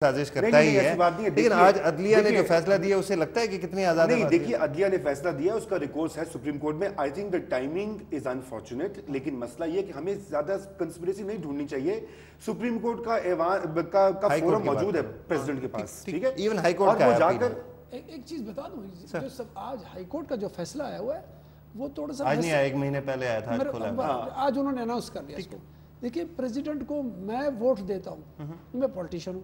سازش کرتا ہی ہے، لیکن آج عدلیہ نے جو فیصلہ دیا اسے لگتا ہے کہ کتنی آزاد ہے؟ نہیں دیکھیے، عدلیہ نے فیصلہ دیا، اس کا ریکورس ہے سپریم کورٹ میں. I think the timing is unfortunate, لیکن مسئلہ یہ کہ ہمیں زیادہ کنسپریسی نہیں ڈھونڈنی چاہیے. سپریم کورٹ کا فورم موجود ہے پریزیڈنٹ کے پاس، ٹھیک ہے، ایون ہائی کورٹ اور وہ جا کر ایک چیز بتا دوں، جو سب آج ہائی کورٹ کا جو فیصلہ آیا ہوا ہے وہ تھوڑا سا آج نہیں آیا، ایک مہینے پہلے آیا تھا، آج انہوں نے اناؤنس کر لیا اس کو. دیکھیے پریزیڈنٹ کو میں ووٹ دیتا ہوں، میں پولیٹیشین ہوں،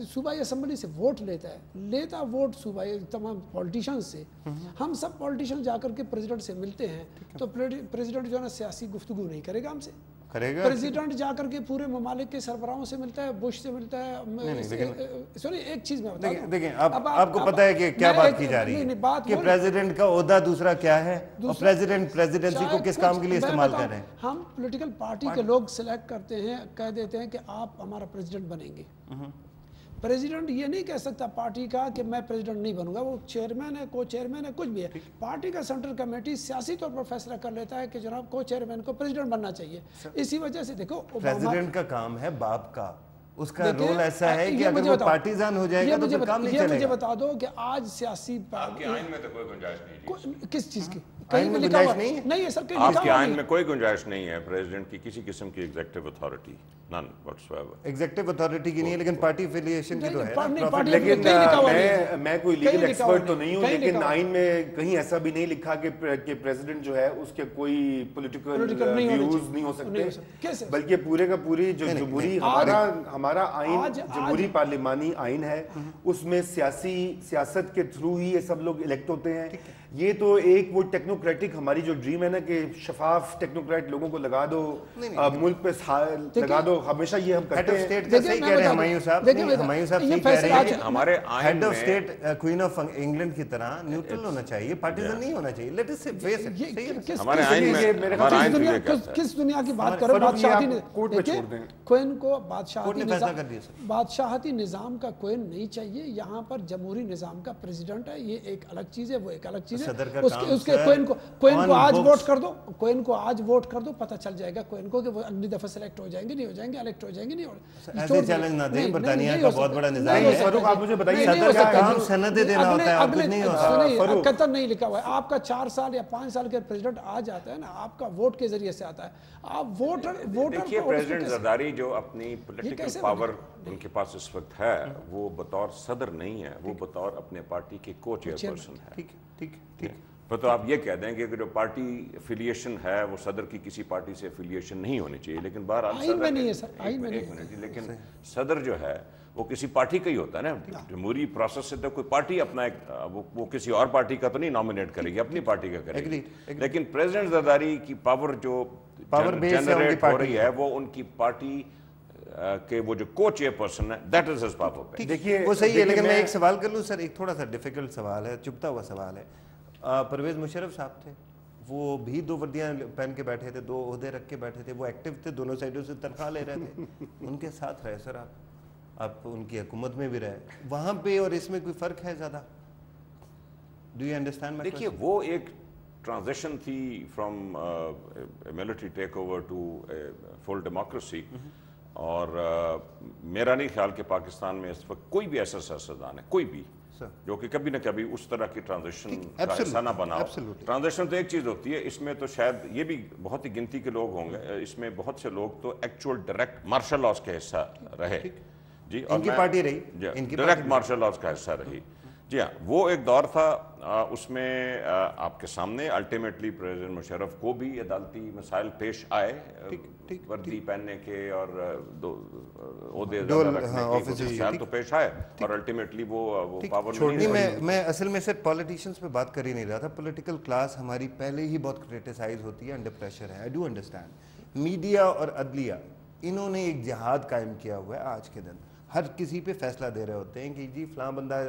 صوبائی اسمبلی سے ووٹ لیتا ووٹ صوبائی تمام پولیٹیشین سے. ہم سب پولیٹیشین جا کر کے پریزیڈنٹ سے ملتے ہیں تو پریزیڈنٹ جو ہے نا سیاسی گفتگو نہیں کرے گا ہم سے. پریزیڈنٹ جا کر کے پورے ممالک کے سربراہوں سے ملتا ہے، بش سے ملتا ہے. سوری ایک چیز میں بتا دوں، دیکھیں آپ کو پتہ ہے کہ کیا بات کی جا رہی ہے کہ پریزیڈنٹ کا عہدہ دوسرا کیا ہے اور پریزیڈنٹ پریزیڈنسی کو کس کام کے لیے استعمال کر رہے ہیں. ہم پولیٹیکل پارٹی کے لوگ سلیکٹ کرتے ہیں، کہہ دیتے ہیں کہ آپ ہمارا پریزیڈنٹ بنیں گے. پریزیڈنٹ یہ نہیں کہہ سکتا پارٹی کا کہ میں پریزیڈنٹ نہیں بنوں گا، وہ چیئرمین ہے، کو چیئرمین ہے، کچھ بھی ہے. پارٹی کا سینٹرل کمیٹی سیاسی طور پر فیصلہ کر لیتا ہے کہ جناب کو چیئرمین کو پریزیڈنٹ بننا چاہیے. اسی وجہ سے دیکھو پریزیڈنٹ کا کام ہے باپ کا، اس کا رول ایسا ہے کہ اگر وہ پارٹیزان ہو جائے گا تو پھر کام نہیں چلے گا. یہ مجھے بتا دو کہ آج سیاسی آپ کے آئین میں تو کوئی گنجائش نہیں ہے کس چیز کی؟ آئین میں گنجائش نہیں ہے. نہیں ہے سر، آپ کے آئین میں کوئی گنجائش نہیں ہے پریزیڈنٹ کی کسی قسم کی ایگزیکٹو اتھارٹی، نن واٹس ایور. ایگزیکٹو اتھارٹی کی نہیں ہے، لیکن پارٹی افیلیشن کی تو ہے. لیکن میں کوئی لیگل ایکسپرٹ تو نہیں ہوں، لیکن آئین میں کہیں ایسا بھی نہیں لکھا کہ پریزیڈنٹ جو ہے اس کے کوئی پولیٹیکل ویوز نہیں ہو سکتے، بلکہ پورے کا پوری جو جمہوری ہمارا آئین جمہوری پارلیمانی آئین ہے، اس میں سیاست کے تھرو ہی یہ سب لوگ الیکٹ ہوتے ہیں. یہ تو ایک وہ ٹیکنوکریٹک ہماری جو ڈریم ہے نا کہ شفاف ٹیکنوکریٹ لوگوں کو لگا دو، ملک پہ لگا دو، ہمیشہ یہ ہم کرتے ہیں. صحیح کہہ رہے ہیں ہمایوں صاحب صحیح کہہ رہے ہیں کہ ہمارے head of state queen of England کی طرح نیوٹرل ہونا چاہیے، پارٹیزن نہیں ہونا چاہیے. لیٹ اس سے فیس اٹ. ہمارے آئین میں کس دنیا کی بات کر رہے ہیں؟ کوئن کو بادشاہتی نظام کا کوئن نہیں چاہیے. یہاں پر جمہوری نظام کا پریزیڈنٹ ہے، یہ ایک الگ چیز ہے، وہ ایک الگ چیز ہے. اس کے کوئن کو آج ووٹ کر دو، کوئن کو آج ووٹ کر دو، پتہ چل جائے گا کوئن کو کہ وہ اگلی دفعہ سلیکٹ ہو جائیں گے نہیں ہو جائیں گے، الیکٹ ہو جائیں گے نہیں ہو. ایسے چیلنج نہ دیں، برطانیہ کا بہت بڑا نظام ہے. فاروق آپ مجھے بتائیے، صدر کا کام سندیں دینا ہوتا ہے اور کچھ نہیں ہوتا. قطر نہیں لکھا ہوا ہے. آپ کا 4 سال یا 5 سال کے پریزیڈنٹ آ جاتا ہے نا، آپ کا ووٹ کے ذریعے سے آتا ہے. آپ ووٹر دیکھیے پریزیڈنٹ زرداری جو اپنی پولیٹیکل پاور ان کے پاس اس وقت ہے، وہ بطور صدر نہیں ہے، وہ بطور اپنے پارٹی کے کو چیئر پرسن ہے. ٹھیک تو آپ یہ کہہ دیں کہ جو پارٹی افیلیشن ہے وہ صدر کی کسی پارٹی سے افیلیشن نہیں ہونی چاہیے، لیکن لیکن صدر جو ہے وہ کسی پارٹی کا ہی ہوتا ہے نا. جمہوری پروسیس سے تو کوئی پارٹی اپنا وہ کسی اور پارٹی کا تو نہیں نامینیٹ کرے گی، اپنی پارٹی کا کرے گی. لیکن پریزیڈنٹ زرداری کی پاور جو جنریٹ ہو رہی ہے وہ ان کی پارٹی کہ وہ جو کو چیئر پرسن ہے دیٹ از ہز پاور. دیکھیے وہ صحیح ہے، لیکن میں ایک سوال کر لوں سر، ایک تھوڑا سا ڈیفیکلٹ سوال ہے، چبھتا ہوا سوال ہے. پرویز مشرف صاحب تھے، وہ بھی 2 وردیاں پہن کے بیٹھے تھے، 2 عہدے رکھ کے بیٹھے تھے، وہ ایکٹیو تھے، دونوں سائڈوں سے تنخواہ لے رہے تھے. ان کے ساتھ رہے سر آپ ان کی حکومت میں بھی رہے، وہاں پہ اور اس میں کوئی فرق ہے زیادہ؟ Do you understand? دیکھیے وہ ایک ٹرانزیشن تھی from military take over to full democracy, اور میرا نہیں خیال کہ پاکستان میں اس وقت کوئی بھی ایسا سیاستدان ہے کوئی بھی جو کہ کبھی نہ کبھی اس طرح کی ٹرانزیشن کا حصہ نہ بنا ہو. ٹرانزیشن تو ایک چیز ہوتی ہے، اس میں تو شاید یہ بھی بہت ہی گنتی کے لوگ ہوں گے، اس میں بہت سے لوگ تو ایکچوئل ڈائریکٹ مارشل لاز کے حصہ رہے. جی، ان کی پارٹی رہی، ڈائریکٹ مارشل لاز کا حصہ رہی. جی ہاں، وہ ایک دور تھا، اس میں آپ کے سامنے الٹیمیٹلی پریزیڈنٹ مشرف کو بھی عدالتی مسائل پیش آئے، وردی پہننے کے اور عہدے رکھنے کے مسائل تو پیش آئے، اور الٹیمیٹلی وہ پاور نہیں. میں اصل میں صرف پولیٹیشنز پہ بات کر ہی نہیں رہا تھا. پولیٹیکل کلاس ہماری پہلے ہی بہت کرٹیسائز ہوتی ہے، انڈر پریشر ہے. I do understand. میڈیا اور عدلیہ انہوں نے ایک جہاد قائم کیا ہوا ہے. آج کے دن ہر کسی پہ فیصلہ دے رہے ہوتے ہیں کہ جی فلاں بندہ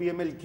PMLQ,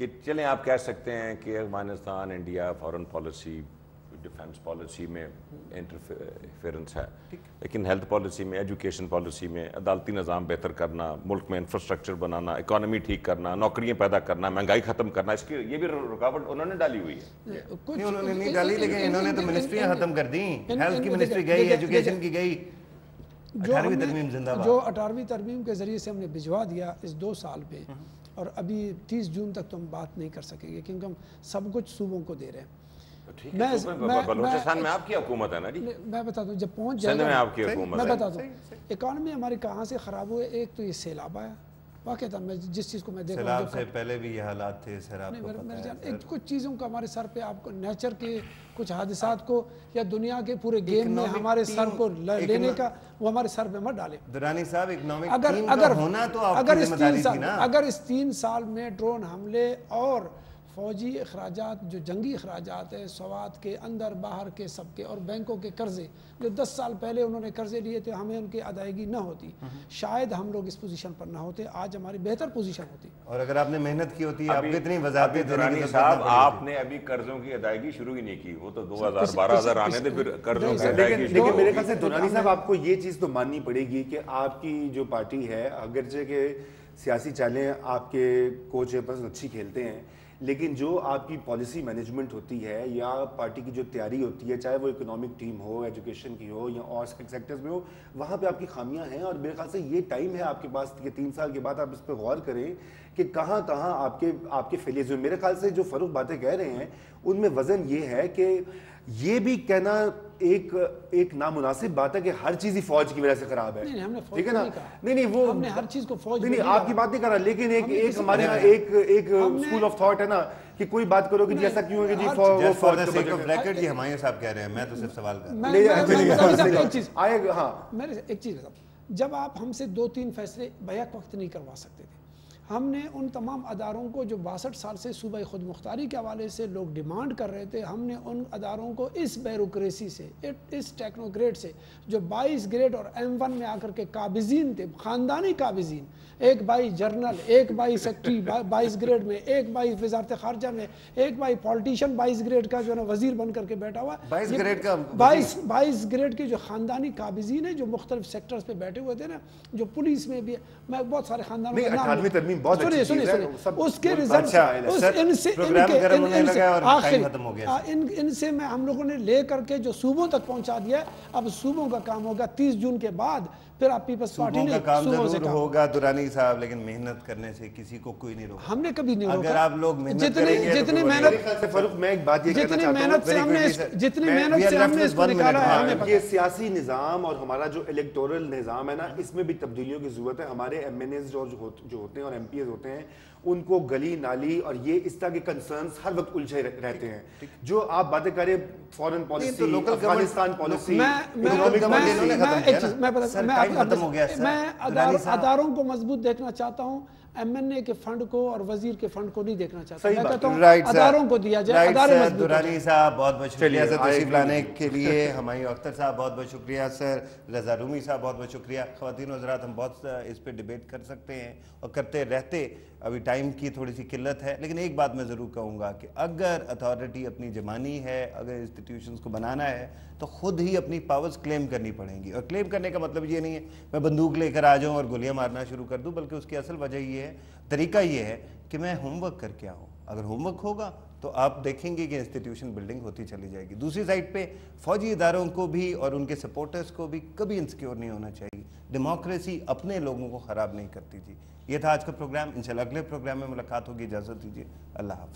کہ چلیں آپ کہہ سکتے ہیں کہ Afghanistan India foreign policy defence policy میں انٹرفیرنس ہے، لیکن ہیلتھ پالیسی میں، ایجوکیشن پالیسی میں، عدالتی نظام بہتر کرنا، ملک میں انفراسٹرکچر بنانا، اکانومی ٹھیک کرنا، نوکریاں پیدا کرنا، مہنگائی ختم کرنا، اس کی یہ بھی رکاوٹ انہوں نے ڈالی ہوئی ہے۔ انہوں نے نہیں ڈالی، لیکن انہوں نے تو منسٹریاں ختم کر دیں، ہیلتھ کی منسٹری گئی، ایجوکیشن کی گئی، 18ویں ترمیم زندہ باد۔ جو 18ویں ترمیم کے ذریعے سے ہم نے بھجوا دیا اس 2 سال میں، اور ابھی 30 جون تک تو ہم بات نہیں کر سکیں گے کیونکہ ہم سب کچھ صوبوں کو دے رہے ہیں۔ بلوچستان میں آپ کی حکومت ہے نا جی، میں بتا دوں جب پہنچ جائے سندھ میں آپ کی حکومت ہے، میں بتا دوں اکانومی ہماری کہاں سے خراب ہوئے۔ ایک تو یہ سیلاب آیا، واقعتاً میں جس چیز کو میں دیکھ رہا ہوں، سیلاب سے پہلے بھی یہ حالات تھے، سیلاب کو پتہ ہے، کچھ چیزوں کا ہمارے سر پہ، آپ کو نیچر کے کچھ حادثات کو یا دنیا کے پورے گیم میں ہمارے سر کو لینے کا وہ ہمارے سر پہ مت ڈالے۔ درانی صاحب اکنامک ٹیم کا ہونا تو آپ کی ذمہ داری تھی نا۔ اگر اس 3 سال میں ڈرون حملے اور فوجی اخراجات، جو جنگی اخراجات ہیں، سوات کے اندر باہر کے سب کے، اور بینکوں کے قرضے جو 10 سال پہلے انہوں نے قرضے لیے تھے، ہمیں ان کی ادائیگی نہ ہوتی، شاید ہم لوگ اس پوزیشن پر نہ ہوتے، آج ہماری بہتر پوزیشن ہوتی۔ اور اگر آپ نے محنت کی ہوتی ہے، آپ کتنی وضاحتیں درانی صاحب آپ نے ابھی قرضوں کی ادائیگی شروع ہی نہیں کی، وہ تو 2012 آنے تھے، پھر قرضوں کی ادائیگی۔ لیکن میرے خیال سے درانی صاحب آپ کو یہ چیز تو ماننی پڑے گی کہ آپ کی جو پارٹی ہے، اگرچہ کہ سیاسی چالیں آپ کے کوچ پرسن اچھی کھیلتے ہیں، لیکن جو آپ کی پالیسی مینجمنٹ ہوتی ہے یا پارٹی کی جو تیاری ہوتی ہے، چاہے وہ اکنامک ٹیم ہو، ایجوکیشن کی ہو یا اور سیکٹرز میں ہو، وہاں پہ آپ کی خامیاں ہیں۔ اور میرے خیال سے یہ ٹائم ہے آپ کے پاس کہ 3 سال کے بعد آپ اس پہ غور کریں کہ کہاں کہاں آپ کے فیلیئرز ہوئے۔ میرے خیال سے جو فاروق باتیں کہہ رہے ہیں ان میں وزن یہ ہے کہ یہ بھی کہنا ایک نامناسب بات ہے کہ ہر چیز ہی فوج کی وجہ سے خراب ہے، ٹھیک ہے نا؟ نہیں وہ ہم نے ہر چیز کو فوج نہیں آپ کی بات نہیں کر رہا، لیکن ایک ہمارے یہاں ایک اسکول آف تھاٹ ہے نا کہ کوئی بات کرو کہ جی ایسا کیوں ہے کہ جی for the sake of record یہ ہمایوں صاحب کہہ رہے ہیں، میں تو صرف سوال کر رہا ہوں۔ ایک چیز ہاں، جب آپ ہم سے 2-3 فیصلے بیک وقت نہیں کروا سکتے تھے، ہم نے ان تمام اداروں کو جو 62 سال سے صوبہ خود مختاری کے حوالے سے لوگ ڈیمانڈ کر رہے تھے، ہم نے ان اداروں کو اس بیوروکریسی سے، اس ٹیکنوکریٹ سے جو 22 گریڈ اور M1 میں آ کر کے قابضین تھے، خاندانی قابضین، ایک بھائی جرنل، ایک بھائی سیکٹری 22 گریڈ میں، ایک بھائی وزارت خارجہ میں، ایک بھائی پولیٹیشین 22 گریڈ کا جو ہے نا وزیر بن کر کے بیٹھا ہوا ہے، 22 گریڈ کا 22 گریڈ کے جو خاندانی قابضین ہیں جو مختلف سیکٹرز پہ بیٹھے ہوئے تھے نا، جو پولیس میں بھی، میں بہت سارے خاندانوں کا نام بہت اچھی چیز ہے، اس کے ریزلٹ ان سے میں ہم لوگوں نے لے کر کے جو صوبوں تک پہنچا دیا ہے۔ اب صوبوں کا کام ہوگا 30 جون کے بعد، پھر آپ پیپلز پارٹی نے صوبوں سے کام ہوگا درانی صاحب، لیکن محنت کرنے سے کسی کو کوئی نہیں روکا، ہم نے کبھی نہیں روکا۔ اگر آپ لوگ محنت کریں گے، جتنی محنت فاروق میں ایک بات یہ کہنا چاہتا ہوں، جتنی محنت سے ہم نے اس کو نکالا ہے، ہمیں یہ سیاسی نظام اور ہمارا جو الیکٹورل نظام ہے نا، اس میں بھی تبدیلیوں کی ضرورت ہے۔ ہمارے MNAs جو ہوتے ہیں اور MPs ہوتے ہیں، ان کو گلی نالی اور یہ اس طرح کے کنسرنز ہر وقت الجھے رہتے ہیں۔ جو آپ باتیں کریں فورن پالیسی، افغانستان پالیسی، میں اداروں کو مضبوط دیکھنا چاہتا ہوں، MNA کے فنڈ کو اور وزیر کے فنڈ کو نہیں دیکھنا چاہتا، میں کہتا ہوں اداروں کو دیا جائے، ادارے مضبوط۔ درانی صاحب بہت بہت شکریہ سر تشریف لانے کے لیے، ہمایوں اختر صاحب بہت بہت شکریہ سر، رضا رومی صاحب بہت بہت شکریہ۔ خواتین و حضرات، ہم بہت اس پہ ڈیبیٹ کر سکتے ہیں اور کرتے رہتے، ابھی ٹائم کی تھوڑی سی قلت ہے، لیکن ایک بات میں ضرور کہوں گا کہ اگر اتھارٹی اپنی جمانی ہے، اگر انسٹیٹیوشنز کو بنانا ہے تو خود ہی اپنی پاورز کلیم کرنی پڑیں گی، اور کلیم کرنے کا مطلب یہ نہیں ہے میں بندوق لے کر آ جاؤں اور گولیاں مارنا شروع کر دوں، بلکہ اس کی اصل وجہ یہ ہے، طریقہ یہ ہے کہ میں ہوم ورک کر کے آؤں۔ اگر ہوم ورک ہوگا تو آپ دیکھیں گے کہ انسٹیٹیوشن بلڈنگ ہوتی چلی جائے گی۔ دوسری سائڈ پہ فوجی اداروں کو بھی اور ان کے سپورٹرز کو بھی کبھی انسیکیور نہیں ہونا چاہیے۔ ڈیموکریسی اپنے لوگوں کو خراب نہیں کرتی تھی۔ یہ تھا آج کا پروگرام، انشاءاللہ اگلے پروگرام میں ملاقات ہوگی، اجازت دیجیے، اللہ حافظ۔